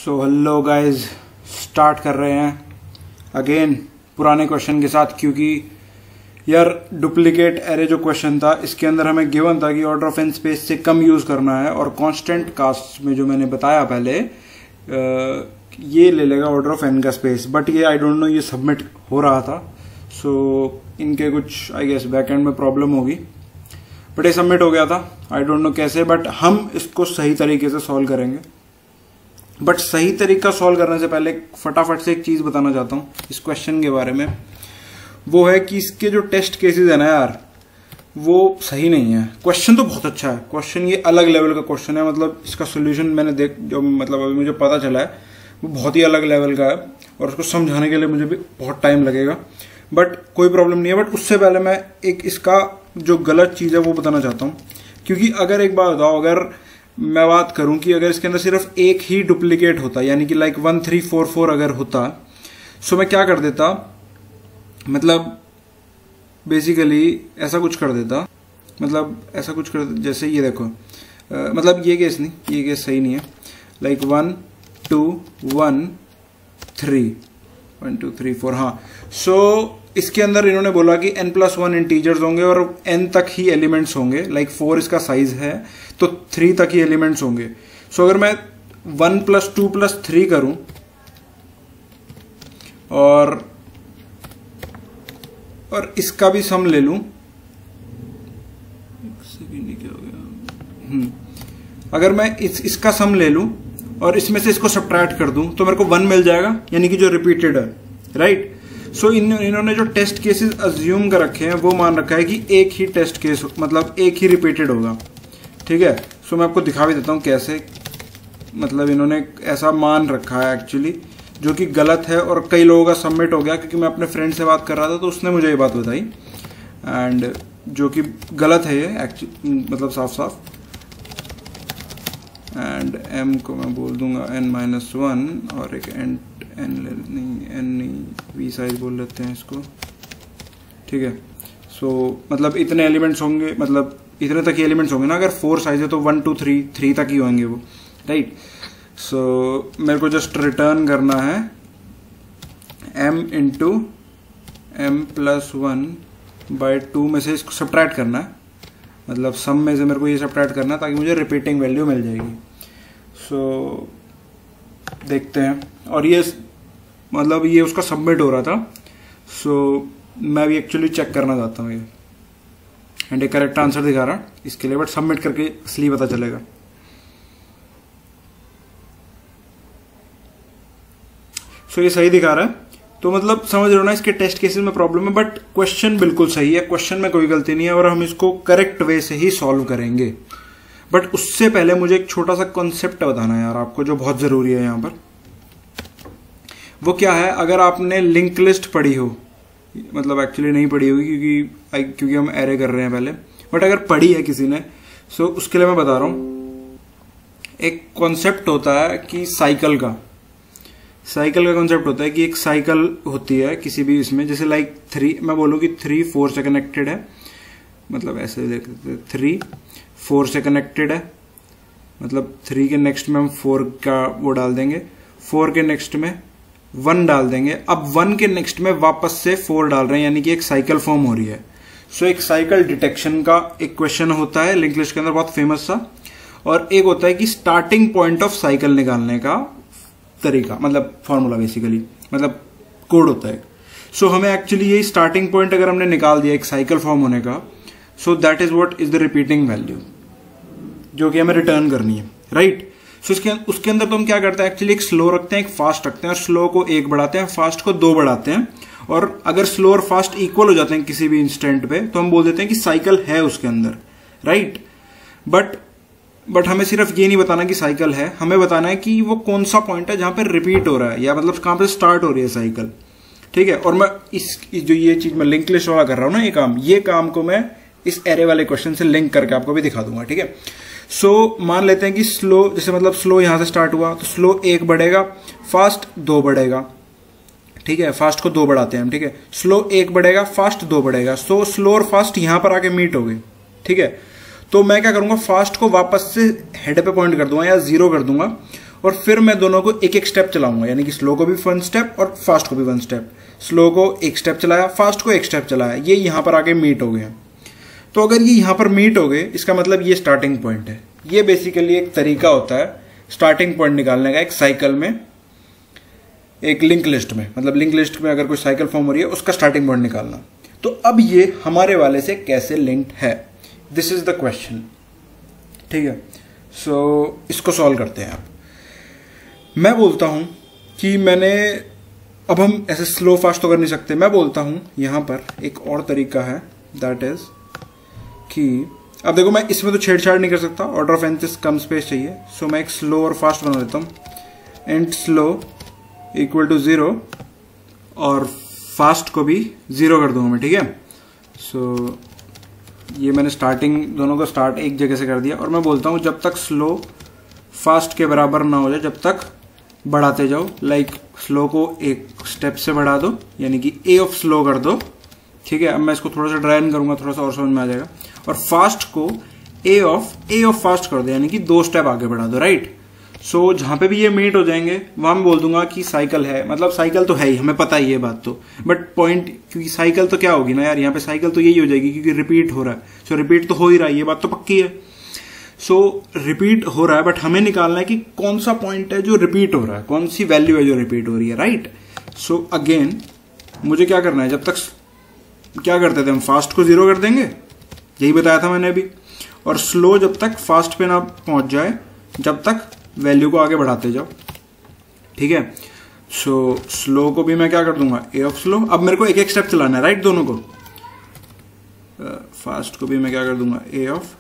So hello guys, start कर रहे हैं अगेन पुराने क्वेश्चन के साथ, क्योंकि यार डुप्लीकेट एरे जो क्वेश्चन था इसके अंदर हमें गिवन था कि ऑर्डर ऑफ एन स्पेस से कम यूज करना है, और कांस्टेंट कास्ट में जो मैंने बताया पहले ये ले लेगा ऑर्डर ऑफ एन का स्पेस। बट ये आई डोंट नो, ये सबमिट हो रहा था, सो इनके कुछ आई गेस बैकएंड में प्रॉब्लम होगी, बट ये सबमिट हो गया था। आई डोंट नो कैसे, बट हम इसको सही तरीके से सॉल्व करेंगे। बट सही तरीका सॉल्व करने से पहले फटाफट से एक चीज बताना चाहता हूं इस क्वेश्चन के बारे में। वो है कि इसके जो टेस्ट केसेस है ना यार, वो सही नहीं है। क्वेश्चन तो बहुत अच्छा है, क्वेश्चन ये अलग लेवल का क्वेश्चन है। मतलब इसका सोल्यूशन मैंने जो मतलब अभी मुझे पता चला है वो बहुत ही अलग लेवल का है, और उसको समझाने के लिए मुझे भी बहुत टाइम लगेगा, बट कोई प्रॉब्लम नहीं है। बट उससे पहले मैं एक इसका जो गलत चीज है वो बताना चाहता हूँ, क्योंकि अगर एक बात बताओ, अगर मैं बात करूं कि अगर इसके अंदर सिर्फ एक ही डुप्लीकेट होता, यानी कि लाइक 1344 अगर होता, सो मैं क्या कर देता, मतलब बेसिकली ऐसा कुछ कर देता, मतलब ऐसा कुछ कर देता, जैसे ये देखो, मतलब ये केस नहीं, ये केस सही नहीं है। लाइक 1 2 1 3 1 2 3 4, हाँ। सो इसके अंदर इन्होंने बोला कि n+1 इंटीजर्स होंगे और n तक ही एलिमेंट्स होंगे। लाइक 4 इसका साइज है तो 3 तक ही एलिमेंट्स होंगे। सो अगर मैं 1 + 2 + 3 करूं और इसका भी सम ले लूं, क्या हो गया, अगर मैं इसका सम ले लूं और इसमें से इसको सब्ट्रैक्ट कर दूं तो मेरे को 1 मिल जाएगा, यानी कि जो रिपीटेड है, राइट। सो इन्होंने जो टेस्ट केसेस अज्यूम कर रखे हैं वो मान रखा है कि एक ही टेस्ट केस, मतलब एक ही रिपीटेड होगा, ठीक है। सो मैं आपको दिखा भी देता हूँ कैसे, मतलब इन्होंने ऐसा मान रखा है एक्चुअली, जो कि गलत है, और कई लोगों का सबमिट हो गया, क्योंकि मैं अपने फ्रेंड से बात कर रहा था तो उसने मुझे ये बात बताई, एंड जो कि गलत है ये एक्चुअली, मतलब साफ साफ। एंड m को मैं बोल दूंगा n-1 और एक n नहीं v साइज बोल लेते हैं इसको, ठीक है। सो मतलब इतने एलिमेंट्स होंगे, मतलब इतने तक ही एलिमेंट्स होंगे ना। अगर 4 साइज है तो 1 2 3 तक ही होंगे वो, राइट। सो मेरे को जस्ट रिटर्न करना है m × m+1/2 में से इसको सब्ट्रैक्ट करना है, मतलब सम में से मेरे को ये सब्ट्रैक्ट करना है ताकि मुझे रिपीटिंग वैल्यू मिल जाएगी। सो देखते हैं, और ये मतलब ये उसका सबमिट हो रहा था, सो मैं भी एक्चुअली चेक करना चाहता हूँ ये, एंड एक करेक्ट आंसर दिखा रहा इसके लिए, बट सबमिट करके असली पता चलेगा। सो ये सही दिखा रहा है, तो मतलब समझ रहे हो ना, इसके टेस्ट केसेस में प्रॉब्लम है, बट क्वेश्चन बिल्कुल सही है, क्वेश्चन में कोई गलती नहीं है, और हम इसको करेक्ट वे से ही सॉल्व करेंगे। बट उससे पहले मुझे एक छोटा सा कॉन्सेप्ट बताना है यार आपको, जो बहुत जरूरी है यहां पर। वो क्या है, अगर आपने लिंक लिस्ट पढ़ी हो, मतलब एक्चुअली नहीं पढ़ी होगी क्योंकि हम एरे कर रहे हैं पहले, बट अगर पढ़ी है किसी ने, सो उसके लिए मैं बता रहा हूं। एक कॉन्सेप्ट होता है कि साइकिल का कॉन्सेप्ट होता है कि एक साइकिल होती है किसी भी इसमें, जैसे लाइक 3, मैं बोलूँ कि 3 4 से कनेक्टेड है, मतलब ऐसे देख सकते हैं, 3 4 से कनेक्टेड है, मतलब 3 के नेक्स्ट में हम 4 का वो डाल देंगे, 4 के नेक्स्ट में 1 डाल देंगे, अब 1 के नेक्स्ट में वापस से 4 डाल रहे हैं, यानी कि एक साइकिल फॉर्म हो रही है। सो एक साइकिल डिटेक्शन का एक क्वेश्चन होता है लिंक लिस्ट के अंदर, बहुत फेमस सा, और एक होता है कि स्टार्टिंग पॉइंट ऑफ साइकिल निकालने का तरीका, मतलब फॉर्मूला बेसिकली, मतलब कोड होता है। सो हमें एक्चुअली ये स्टार्टिंग पॉइंट अगर हमने निकाल दिया एक साइकिल फॉर्म होने का, so that is what is the repeating value, जो कि हमें रिटर्न करनी है, राइट। सो उसके अंदर तो हम क्या करते हैं, एक्चुअली एक स्लो रखते हैं, एक फास्ट रखते हैं, और स्लो को 1 बढ़ाते हैं, फास्ट को 2 बढ़ाते हैं, और अगर स्लो और फास्ट इक्वल हो जाते हैं किसी भी इंस्टेंट पे, तो हम बोल देते हैं कि साइकिल है उसके अंदर, राइट। बट हमें सिर्फ ये नहीं बताना कि साइकिल है, हमें बताना है कि वो कौन सा पॉइंट है जहां पर रिपीट हो रहा है, या मतलब कहां पे स्टार्ट हो रही है साइकिल, ठीक है। और मैं जो ये चीज मैं लिंक लिस्ट वाला कर रहा हूं ना, ये काम को मैं इस एरे वाले क्वेश्चन से लिंक करके आपको भी दिखा दूंगा, ठीक है। सो मान लेते हैं कि स्लो, जैसे मतलब स्लो यहां से स्टार्ट हुआ तो स्लो 1 बढ़ेगा, फास्ट 2 बढ़ेगा, ठीक है। फास्ट को 2 बढ़ाते हैं हम, ठीक है। स्लो 1 बढ़ेगा, फास्ट 2 बढ़ेगा, सो स्लो और फास्ट यहां पर आके मीट हो गए, ठीक है। तो मैं क्या करूंगा, फास्ट को वापस से हेड पे पॉइंट कर दूंगा या 0 कर दूंगा, और फिर मैं दोनों को एक एक स्टेप चलाऊंगा, यानी कि स्लो को भी 1 स्टेप और फास्ट को भी 1 स्टेप। स्लो को 1 स्टेप चलाया, फास्ट को 1 स्टेप चलाया, ये यहां पर आके मीट हो गए। तो अगर ये यहां पर मीट हो गए, इसका मतलब ये स्टार्टिंग पॉइंट है। ये बेसिकली एक तरीका होता है स्टार्टिंग पॉइंट निकालने का एक साइकिल में, एक लिंक लिस्ट में, मतलब लिंक लिस्ट में अगर कोई साइकिल फॉर्म हो रही है उसका स्टार्टिंग पॉइंट निकालना। तो अब ये हमारे वाले से कैसे लिंक्ड है, दिस इज द क्वेश्चन। ठीक है, सो इसको सॉल्व करते हैं। आप मैं बोलता हूं कि मैंने, अब हम ऐसे स्लो फास्ट तो कर नहीं सकते, मैं बोलता हूं यहां पर एक और तरीका है, दैट इज कि अब देखो मैं इसमें तो छेड़छाड़ नहीं कर सकता, ऑर्डर ऑफ n से कम स्पेस चाहिए। सो मैं एक स्लो और फास्ट बना देता हूं। एंड स्लो इक्वल टू 0 और फास्ट को भी 0 कर दूंगा मैं। ठीक है, सो ये मैंने स्टार्टिंग दोनों को स्टार्ट एक जगह से कर दिया और मैं बोलता हूं जब तक स्लो फास्ट के बराबर ना हो जाए जब तक बढ़ाते जाओ। लाइक स्लो को एक स्टेप से बढ़ा दो, यानी कि a ऑफ स्लो कर दो। ठीक है, अब मैं इसको थोड़ा सा ड्राइन करूंगा, थोड़ा सा और समझ में आ जाएगा। और फास्ट को a ऑफ फास्ट कर दो, यानी कि 2 स्टेप आगे बढ़ा दो। राइट, सो जहां पे भी ये मीट हो जाएंगे वहां मैं बोल दूंगा कि साइकिल है, मतलब साइकिल तो है ही, हमें पता ही है बात तो, बट पॉइंट, क्योंकि साइकिल तो क्या होगी ना यार, यहाँ पे साइकिल तो यही हो जाएगी क्योंकि रिपीट हो रहा है। सो रिपीट तो हो ही रहा है, ये बात तो पक्की है। सो रिपीट हो रहा है, बट हमें निकालना है कि कौन सा पॉइंट है जो रिपीट हो रहा है, कौन सी वैल्यू है जो रिपीट हो रही है। राइट, सो अगेन मुझे क्या करना है, जब तक क्या करते थे हम, फास्ट को 0 कर देंगे, यही बताया था मैंने अभी। और स्लो जब तक फास्ट पे ना पहुंच जाए जब तक वैल्यू को आगे बढ़ाते जाओ। ठीक है, सो स्लो को भी मैं क्या कर दूंगा, a ऑफ स्लो। अब मेरे को एक एक स्टेप चलाना है, राइट, दोनों को। फास्ट को भी मैं क्या कर दूंगा, a ऑफ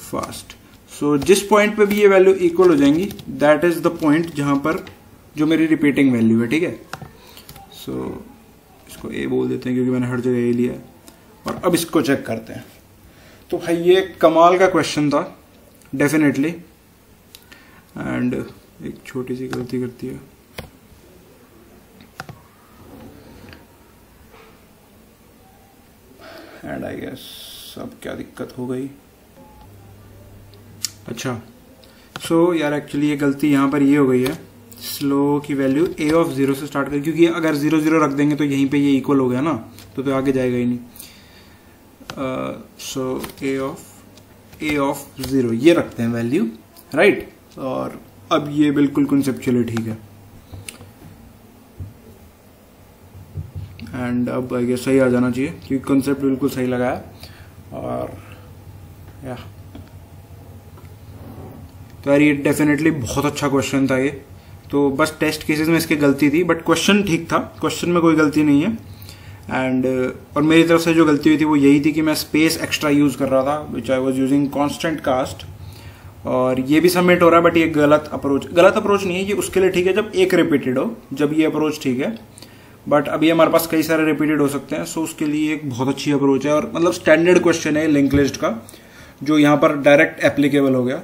फास्ट। सो जिस पॉइंट पे भी ये वैल्यू इक्वल हो जाएंगी, दैट इज द पॉइंट जहां पर जो मेरी रिपीटिंग वैल्यू है। ठीक है, सो इसको a बोल देते हैं क्योंकि मैंने हर जगह a लिया है। और अब इसको चेक करते हैं। तो भाई ये कमाल का क्वेश्चन था डेफिनेटली, एंड एक छोटी सी गलती करती है। एंड आई गेस अब क्या दिक्कत हो गई। अच्छा, सो यार एक्चुअली ये गलती यहां पर ये हो गई है, स्लो की वैल्यू a ऑफ 0 से स्टार्ट कर, क्योंकि अगर 0 0 रख देंगे तो यहीं पे ये इक्वल हो गया ना, तो आगे जाएगा ही नहीं। सो a ऑफ 0 ये रखते हैं वैल्यू, राइट। और अब ये बिल्कुल कंसेप्चुअली ठीक है, एंड अब आई गेस सही आ जाना चाहिए क्योंकि कंसेप्ट बिल्कुल सही लगाया। और या तो यार ये डेफिनेटली बहुत अच्छा क्वेश्चन था ये। तो बस टेस्ट केसेस में इसकी गलती थी, बट क्वेश्चन ठीक था, क्वेश्चन में कोई गलती नहीं है। एंड और मेरी तरफ से जो गलती हुई थी वो यही थी कि मैं स्पेस एक्स्ट्रा यूज कर रहा था, which I was using constant cost. और ये भी सबमिट हो रहा है, बट ये गलत अप्रोच नहीं है, ये उसके लिए ठीक है जब एक रिपीटेड हो, जब ये अप्रोच ठीक है। बट अभी हमारे पास कई सारे रिपीटेड हो सकते हैं, सो उसके लिए एक बहुत अच्छी अप्रोच है। और मतलब स्टैंडर्ड क्वेश्चन है लिंक लिस्ट का, जो यहाँ पर डायरेक्ट एप्लीकेबल हो गया।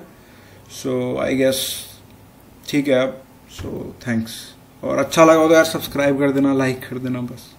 सो आई गेस ठीक है अब। सो थैंक्स, और अच्छा लगा हो तो यार सब्सक्राइब कर देना, लाइक कर देना बस।